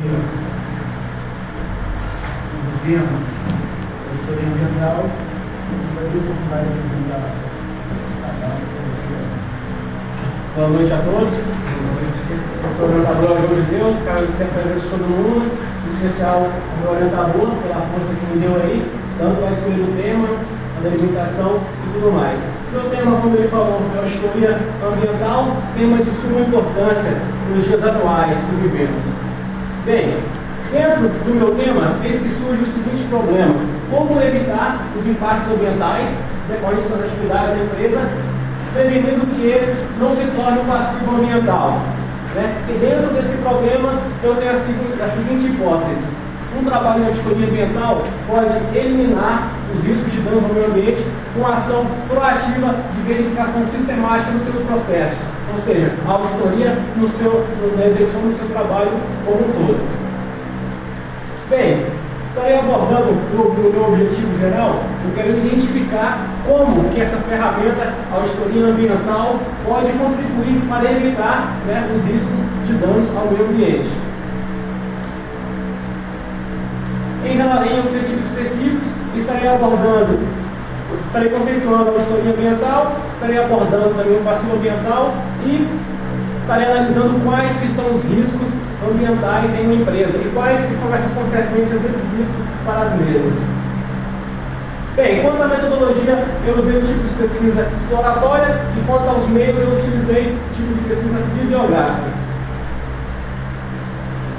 o tema da auditoria ambiental, vai ter oportunidade de apresentar a Boa noite a todos. Eu sou o orientador João de Deus, quero agradecer a presença de todo mundo, em especial ao meu orientador, pela força que me deu aí, tanto a escolha do tema, a delimitação e tudo mais. Meu tema, como ele falou, é a auditoria ambiental, tema de suma importância nos dias atuais que vivemos. Bem, dentro do meu tema, eis que surge o seguinte problema: como evitar os impactos ambientais decorrentes das atividades da empresa, prevenindo que eles não se tornem um passivo ambiental. E dentro desse problema, eu tenho a seguinte hipótese: um trabalho de auditoria ambiental pode eliminar os riscos de danos ao meio ambiente com a ação proativa de verificação sistemática nos seus processos, ou seja, a auditoria na execução do seu trabalho como um todo. Bem, estarei abordando no meu objetivo geral, eu quero identificar como que essa ferramenta, a auditoria ambiental, pode contribuir para evitar os riscos de danos ao meio ambiente. Em objetivos específicos, estarei conceituando a auditoria ambiental, estarei abordando também o passivo ambiental e estarei analisando quais que são os riscos ambientais em uma empresa e quais que são essas consequências desses riscos para as mesmas. Bem, quanto à metodologia, eu usei o tipo de pesquisa exploratória e quanto aos meios, eu utilizei o tipo de pesquisa bibliográfica.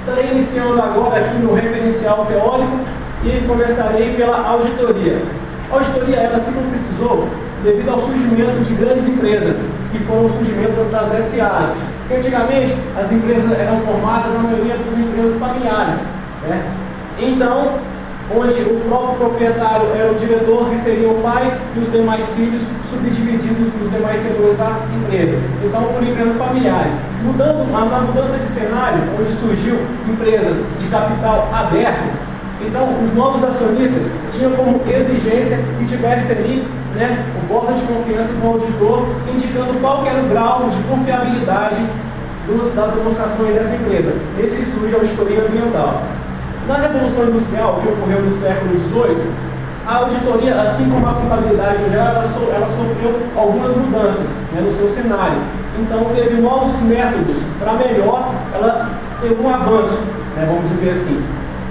Estarei iniciando agora aqui no referencial teórico e começarei pela auditoria. A auditoria ela se concretizou devido ao surgimento de grandes empresas, que foram o surgimento das SAs. Porque antigamente as empresas eram formadas, na maioria por empresas familiares. Então, onde o próprio proprietário era o diretor, que seria o pai, e os demais filhos subdivididos nos demais setores da empresa. Então, por empresas familiares. Na mudança de cenário, onde surgiu empresas de capital aberto, então os novos acionistas tinham como exigência que tivesse ali o voto de confiança do auditor, indicando qual era o grau de confiabilidade das demonstrações dessa empresa. Esse surge a auditoria ambiental. Na Revolução Industrial, que ocorreu no século XVIII, a auditoria, assim como a contabilidade em geral, ela sofreu algumas mudanças no seu cenário. Então, teve novos métodos para melhor, ela teve um avanço, vamos dizer assim.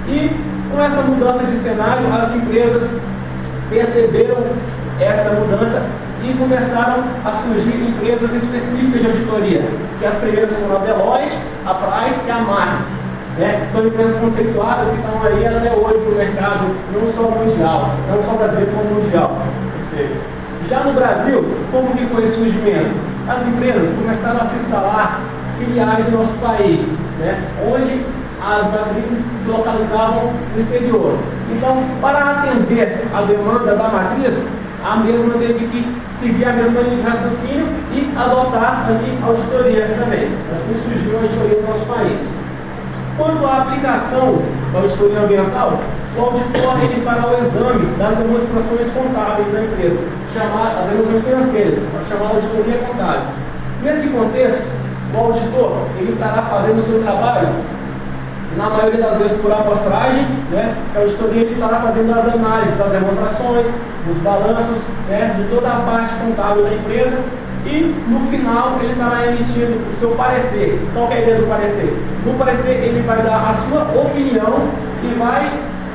E com essa mudança de cenário, as empresas perceberam essa mudança e começaram a surgir empresas específicas de auditoria, que as primeiras foram a Deloitte, a Price e a Mark. São empresas conceituadas que estão aí até hoje no mercado, não só mundial, não só brasileiro como mundial. Já no Brasil, como que foi esse surgimento? As empresas começaram a se instalar filiais no nosso país, onde as matrizes se localizavam no exterior. Então, para atender a demanda da matriz, a mesma teve que seguir a mesma linha de raciocínio e adotar ali a auditoria também. Assim surgiu a auditoria no nosso país. Quanto à aplicação da auditoria ambiental, o auditor ele fará o exame das demonstrações contábeis da empresa, as demonstrações financeiras, chamada auditoria contábil. Nesse contexto, o auditor ele estará fazendo o seu trabalho, na maioria das vezes por amostragem, a auditoria ele estará fazendo as análises das demonstrações, dos balanços, de toda a parte contábil da empresa. E no final ele estará emitindo o seu parecer. Qual que é a ideia do parecer? No parecer ele vai dar a sua opinião e vai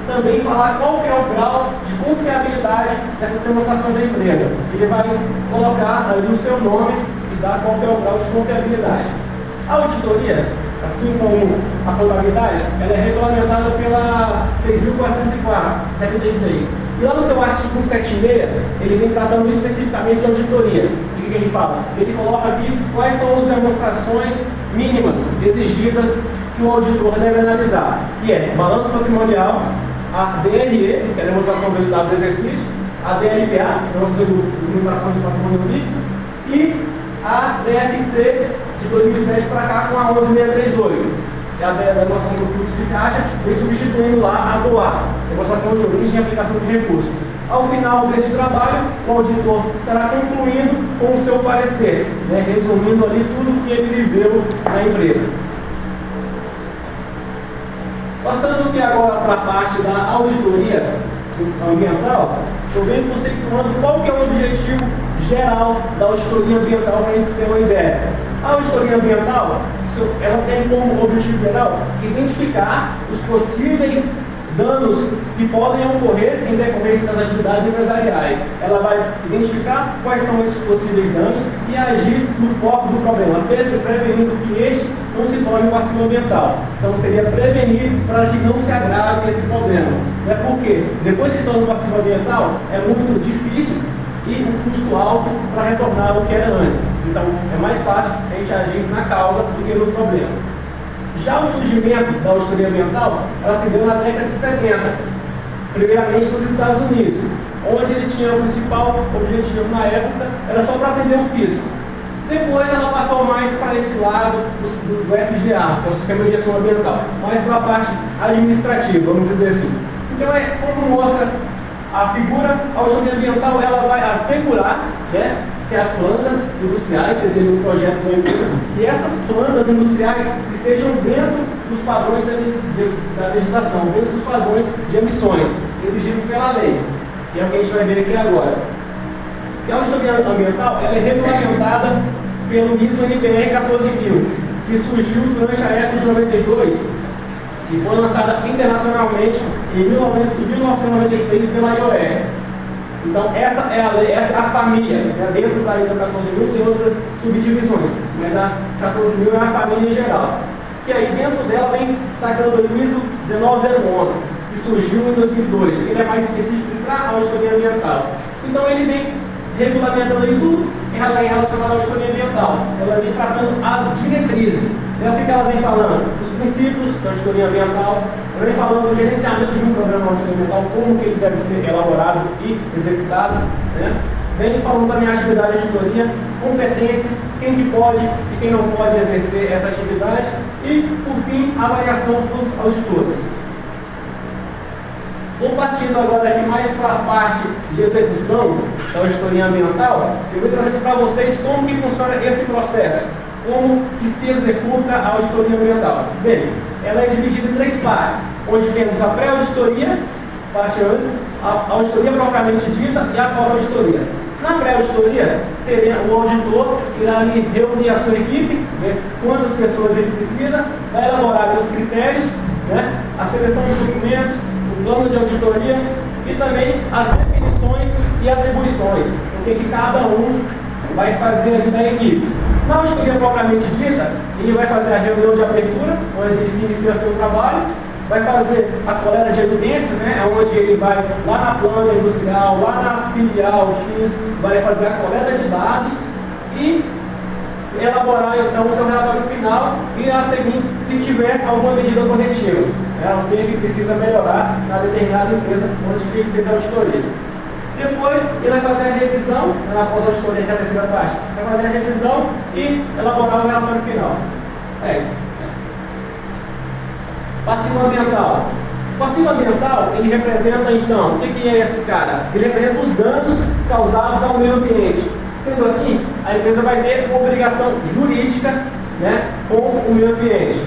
também falar qual que é o grau de confiabilidade dessas demonstrações da empresa. Ele vai colocar ali o seu nome e dar qual que é o grau de confiabilidade. A auditoria, assim como a contabilidade, ela é regulamentada pela 6.404, 76. E lá no seu artigo 176, ele vem tratando especificamente de auditoria. O que ele fala? Ele coloca aqui quais são as demonstrações mínimas exigidas que o auditor deve analisar, que é balanço patrimonial, a DRE, que é a demonstração do resultado do exercício, a DLPA, que é a demonstração de patrimônio líquido, e a DFC de 2007 para cá com a 11638. É a demonstração do fluxo de caixa, e substituindo lá a DOA, demonstração de origem e aplicação de recursos. Ao final desse trabalho, o auditor estará concluindo com o seu parecer, resumindo ali tudo o que ele viveu na empresa. Passando aqui agora para a parte da auditoria ambiental, eu venho conceituando qual que é o objetivo geral da auditoria ambiental para a gente ter uma ideia. A auditoria ambiental, ela tem como objetivo geral identificar os possíveis danos que podem ocorrer em decorrência das atividades empresariais. Ela vai identificar quais são esses possíveis danos e agir no foco do problema, prevenindo que este não se torne um passivo ambiental. Então seria prevenir para que não se agrave esse problema. Porque depois que se torna um passivo ambiental, é muito difícil e um custo alto para retornar o que era antes. Então é mais fácil a gente agir na causa do que no problema. Já o surgimento da auditoria ambiental, ela se deu na década de 70, primeiramente nos Estados Unidos, onde ele tinha o principal objetivo na época, era só para atender o físico. Depois ela passou mais para esse lado do SGA, que é o Sistema de Gestão Ambiental, mais para a parte administrativa, vamos dizer assim. Então como mostra a figura, a auditoria ambiental ela vai assegurar, né, que as plantas industriais, você teve um projeto da empresa, que essas plantas industriais estejam dentro dos padrões da legislação, dentro dos padrões de emissões, exigidos pela lei, que é o que a gente vai ver aqui agora. E a auditoria ambiental ela é regulamentada pelo ISO NPR 14000, que surgiu durante a época de 92 e foi lançada internacionalmente em 1996 pela IOS. Então, essa é a lei, essa é a família, né? Dentro da ISO 14000 tem outras subdivisões, mas a 14000 é a família em geral. Que aí dentro dela vem destacando o ISO 19011, que surgiu em 2002, ele é mais específico para a auditoria ambiental. Então, ele vem regulamentando aí tudo em relação à auditoria ambiental. Ela vem traçando as diretrizes. O que ela vem falando? Os princípios da auditoria ambiental, ela vem falando do gerenciamento de um programa de auditoria ambiental, como que ele deve ser elaborado e executado, né? Vem falando também a atividade de auditoria, competência, quem que pode e quem não pode exercer essa atividade e, por fim, a avaliação dos auditores. Vou partindo agora aqui mais para a parte de execução da auditoria ambiental, eu vou trazer para vocês como que funciona esse processo. Como que se executa a auditoria ambiental? Bem, ela é dividida em 3 partes, onde temos a pré-auditoria, parte antes, a auditoria propriamente dita e a pós-auditoria. Na pré-auditoria, o auditor irá ali reunir a sua equipe, ver quantas pessoas ele precisa, vai elaborar os critérios, né, a seleção dos documentos, o plano de auditoria e também as definições e atribuições, o que cada um vai fazer ali da equipe. Na auditoria propriamente dita, ele vai fazer a reunião de abertura, onde se inicia seu trabalho, vai fazer a coleta de evidências, né, onde ele vai lá na planta industrial, lá na filial X, vai fazer a coleta de dados e elaborar então o seu relatório final e a seguinte, se tiver alguma medida corretiva, o que precisa melhorar na determinada empresa onde ele fez a auditoria. Depois, ele vai fazer a revisão, após a auditoria, que é a terceira parte, vai fazer a revisão e elaborar o relatório final. É isso. Passivo ambiental. O passivo ambiental, ele representa então, o que é esse cara? Ele representa os danos causados ao meio ambiente. Sendo assim, a empresa vai ter uma obrigação jurídica, né, com o meio ambiente.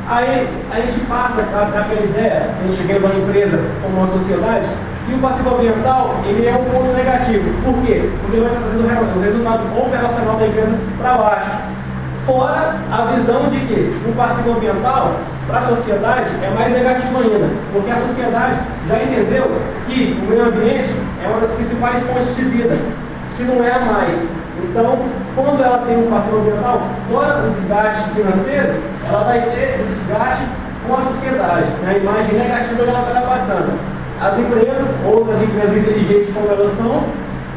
Aí a gente passa daquela ideia, a gente vê uma empresa como uma sociedade, e o passivo ambiental, ele é um ponto negativo. Por quê? Porque ele vai trazendo o resultado operacional da empresa para baixo. Fora a visão de que o passivo ambiental, para a sociedade, é mais negativo ainda. Porque a sociedade já entendeu que o meio ambiente é uma das principais fontes de vida, se não é a mais. Então, quando ela tem um passivo ambiental, fora o desgaste financeiro, ela vai ter o desgaste com a sociedade, né? A imagem negativa que ela está passando. As empresas, outras empresas inteligentes como elas são,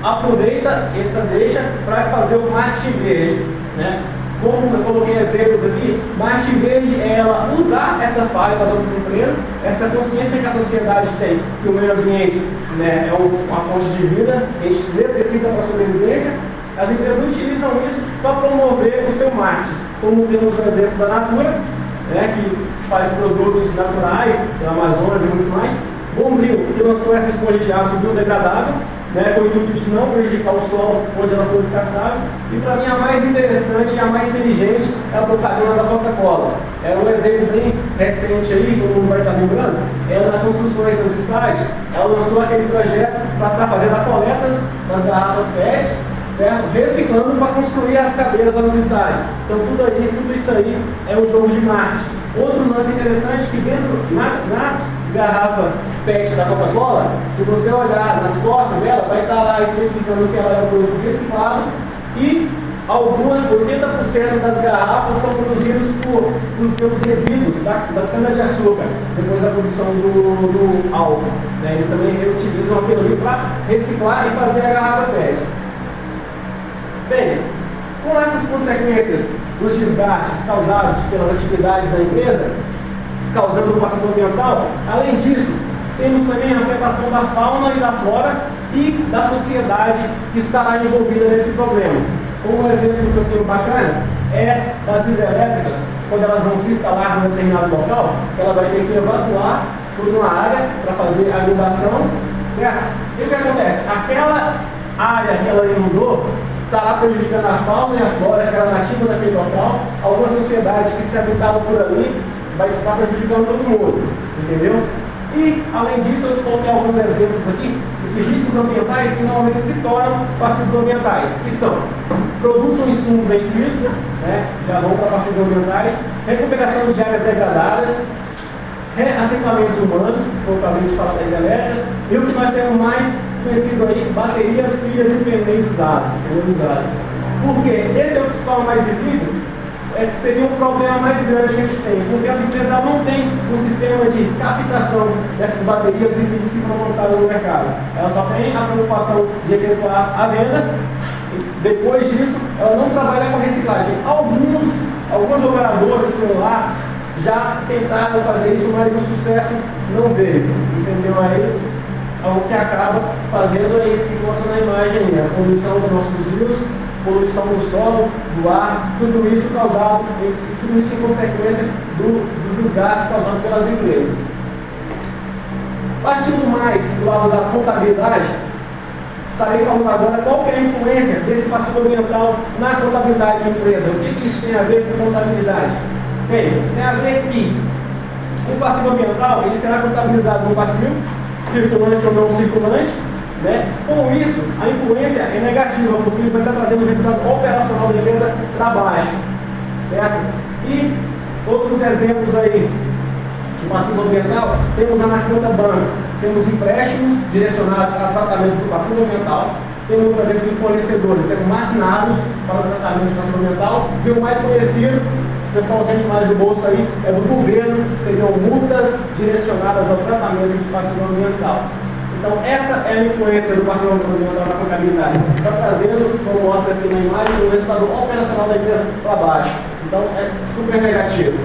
aproveitam essa deixa para fazer o marketing verde, né? Como eu coloquei exemplos aqui, marketing verde é ela usar essa falha das outras empresas, essa consciência que a sociedade tem, que o meio ambiente, né, é uma fonte de vida, a gente necessita para a sobrevivência. As empresas utilizam isso para promover o seu marketing, como temos o exemplo da Natura, né, que faz produtos naturais, da Amazônia e muito mais. Bombril, que lançou essa esponja de aço biodegradável, né, com o intuito de não prejudicar o solo onde ela foi descartável. E para mim a mais interessante e a mais inteligente é a propaganda da Coca-Cola. É um exemplo bem recente aí, todo mundo vai estar lembrando, ela nas construções dos estádios, ela lançou aquele projeto para estar fazendo a coleta das garrafas PET, certo? Reciclando para construir as cadeiras lá nos estádios. Então tudo isso aí é um jogo de marketing. Outro lance interessante que dentro, na garrafa PET da Coca-Cola, se você olhar nas costas dela, vai estar lá especificando que ela é um produto reciclado e algumas, 80% das garrafas são produzidas pelos resíduos da cana-de-açúcar, depois da produção do álcool. Né? Eles também reutilizam aquilo ali para reciclar e fazer a garrafa PET. Bem, com essas consequências dos desgastes causados pelas atividades da empresa, causando o passivo ambiental, além disso, temos também a afetação da fauna e da flora e da sociedade que estará envolvida nesse problema. Um exemplo que eu tenho bacana é das hidrelétricas, quando elas vão se instalar em um determinado local, ela vai ter que evacuar por uma área para fazer a inundação, certo? E o que acontece? Aquela área que ela inundou estará prejudicando a fauna e a flora, que era nativa daquele local, alguma sociedade que se habitava por ali vai estar prejudicando todo mundo, entendeu? E, além disso, eu coloquei alguns exemplos aqui de riscos ambientais que normalmente se tornam passivos ambientais, que são produtos ou insumos vencidos, né, já vão para passivos ambientais, recuperação de áreas degradadas, reassentamentos humanos, como eu acabei de falar da hidrelétrica, e o que nós temos mais conhecido aí, baterias, pilhas e pneus usados. Por quê? Esse é o principal mais visível, seria um problema mais grande que a gente tem, porque as empresas não têm um sistema de captação dessas baterias e pilhas que vão lançadas no mercado. Ela só tem a preocupação de efetuar a venda, e depois disso, ela não trabalha com reciclagem. Alguns operadores de celular já tentaram fazer isso, mas o sucesso não veio, entendeu? Aí, o que acaba fazendo é isso que mostra na imagem, a poluição dos nossos rios, poluição do solo, do ar, tudo isso causado, e tudo isso em consequência dos desgastes causados pelas empresas. Partindo mais do lado da contabilidade, estarei falando agora qual que é a influência desse passivo ambiental na contabilidade da empresa. O que isso tem a ver com contabilidade? Bem, tem a ver que o passivo ambiental ele será contabilizado no passivo, circulante ou não circulante, né? Com isso, a influência é negativa, porque ele vai estar trazendo o resultado operacional da empresa para baixo, certo? E outros exemplos aí de passivo ambiental, temos na conta banco, temos empréstimos direcionados para tratamento do passivo ambiental, temos, por exemplo, fornecedores, temos maquinados para o tratamento do passivo ambiental, e o mais conhecido, o pessoal gente mais de bolsa aí, é do governo, seriam multas direcionadas ao tratamento de passivo ambiental. Então, essa é a influência do passivo ambiental na contabilidade. Está trazendo, como mostra aqui na imagem, o resultado operacional da empresa para baixo. Então, é super negativo.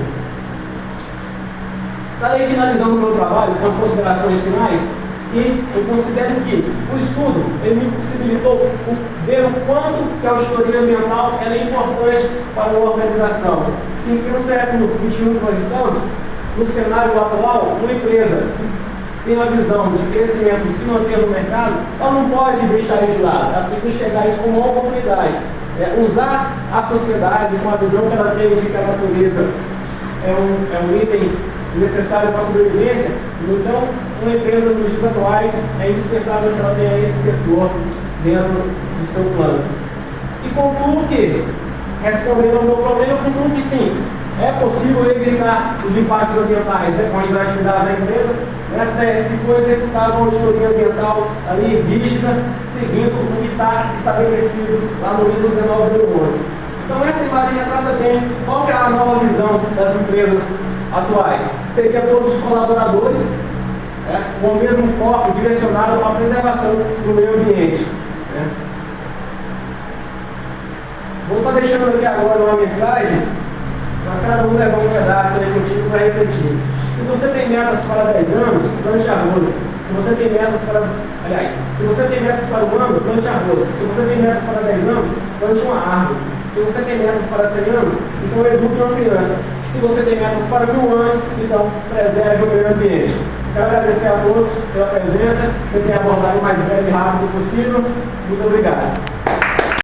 Estarei finalizando o meu trabalho com as considerações finais e eu considero que o estudo ele me possibilitou ver o quanto que a auditoria ambiental é importante para uma organização. E no século XXI que nós estamos, no cenário atual, uma empresa tem uma visão de crescimento e se manter no mercado, ela não pode deixar isso de lado, ela tem que enxergar isso como uma oportunidade. Usar a sociedade com a visão que ela tem de que a natureza é um item necessário para a sobrevivência. Então, uma empresa nos dias atuais é indispensável que ela tenha esse setor dentro do seu plano. E concluo que, respondendo ao meu problema, eu concluo que sim, é possível evitar os impactos ambientais com as atividades da empresa, se for executada uma auditoria ambiental ali rígida, seguindo o que está estabelecido lá no ISO 19011. Então essa imagem retrata bem qual que é a nova visão das empresas atuais. Seria todos os colaboradores com o mesmo foco direcionado à preservação do meio ambiente. Vou estar deixando aqui agora uma mensagem para cada um levar um pedaço aí contigo para refletir. Se você tem metas para 10 anos, plante arroz. Se você tem metas para... Aliás, se você tem metas para 1 ano, plante arroz. Se você tem metas para 10 anos, plante uma árvore. Se você tem metas para 100 anos, então eduque uma criança. Se você tem metas para 1000 anos, então preserve o meio ambiente. Quero agradecer a todos pela presença, tentei abordar o mais breve e rápido possível. Muito obrigado.